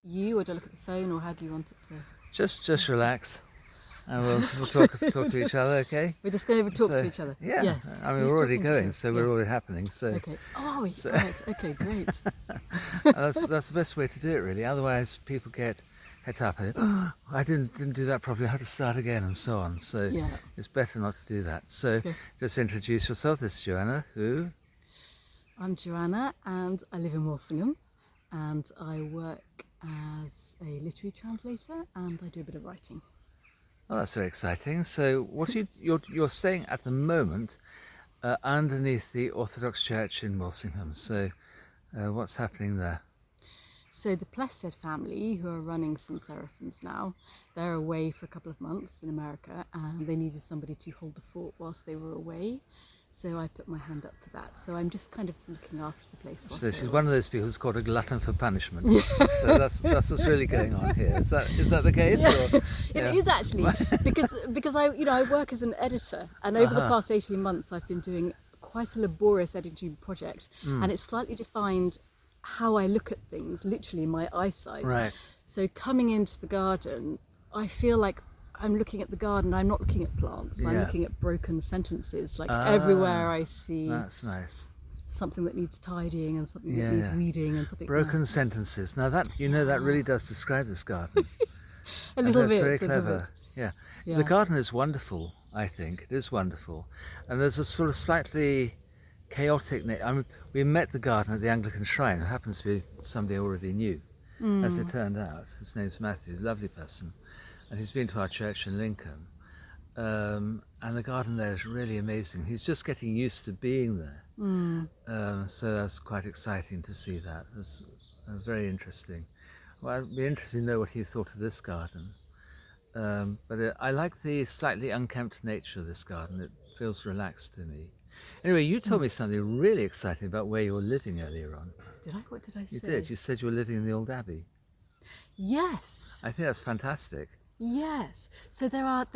you, or do I look at the phone, or how do you want it to? Just relax, and we'll talk to each other, okay? We're just going to talk to each other. Yeah. Yes. I mean, we're already going, so we're already happening. So. Okay. Oh, right. Okay, great. That's the best way to do it, really. Otherwise, people get up and I didn't do that properly. I have to start again, and so on. So it's better not to do that. So just introduce yourself. This is Joanna. Who? I'm Joanna, and I live in Walsingham, and I work as a literary translator, and I do a bit of writing. Oh, that's very exciting. So, what you're staying at the moment underneath the Orthodox Church in Walsingham. So, what's happening there? So the Plested family, who are running St. Seraphim's now, they're away for a couple of months in America, and they needed somebody to hold the fort whilst they were away. So I put my hand up for that. So I'm just kind of looking after the place. So she's one of those people who's called a glutton for punishment. So that's what's really going on here. Is that the case? Yeah. It is actually, because I work as an editor, and over the past 18 months I've been doing quite a laborious editing project, and it's slightly defined how I look at things, literally my eyesight. Right. So coming into the garden, I feel like I'm looking at the garden, I'm not looking at plants, I'm looking at broken sentences. Like everywhere I see that's nice. Something that needs tidying and something that needs weeding and something. Broken sentences. Now that that really does describe this garden. a little that's bit. Very clever. Yeah. The garden is wonderful, I think. It is wonderful. And there's a sort of slightly chaotic. We met the gardener at the Anglican shrine, who happens to be somebody I already knew, as it turned out. His name's Matthias, lovely person. And he's been to our church in Lincoln, and the garden there is really amazing. He's just getting used to being there, so that's quite exciting to see that. That's very interesting. Well, it'd be interesting to know what he thought of this garden, but I like the slightly unkempt nature of this garden. It feels relaxed to me. Anyway, you told me something really exciting about where you were living earlier on. Did I? What did I say? You did. You said you were living in the old abbey. Yes. I think that's fantastic. Yes. So there are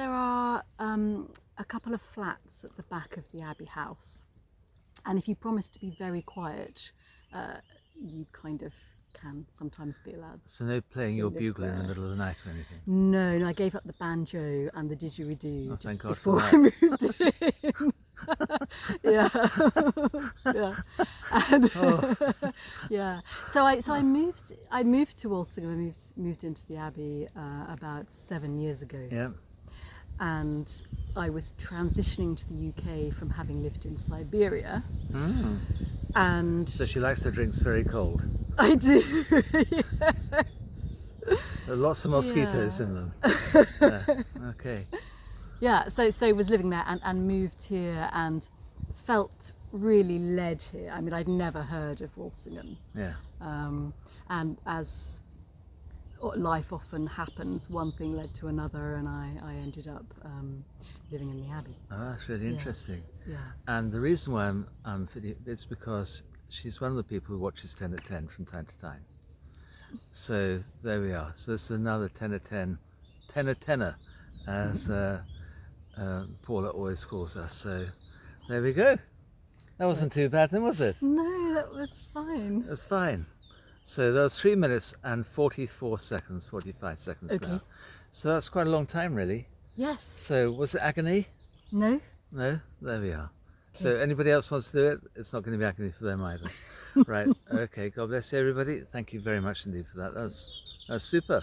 a couple of flats at the back of the Abbey House, and if you promise to be very quiet, you kind of can sometimes be allowed. So no playing your bugle in the middle of the night or anything? No, I gave up the banjo and the didgeridoo just before I moved in. So I moved to Walsingham. I moved into the Abbey about 7 years ago. Yeah. And I was transitioning to the UK from having lived in Siberia. And so she likes her drinks very cold. I do. Yes. There are lots of mosquitoes in them. Okay. Yeah, so was living there and moved here and felt really led here. I mean, I'd never heard of Walsingham. Yeah. And as life often happens, one thing led to another, and I ended up living in the Abbey. Oh, that's really interesting. Yeah. And the reason why it's because she's one of the people who watches 10 at 10 from time to time. So there we are. So this is another 10 at 10, 10 at 10er, as Paula always calls us. So there we go. That wasn't too bad then, was it? No, that was fine. It was fine. So that was 3 minutes and 45 seconds now. So that's quite a long time, really. Yes. So was it agony? No. No? There we are. Okay. So anybody else wants to do it? It's not going to be agony for them either. Right. Okay. God bless you, everybody. Thank you very much indeed for that. That was super.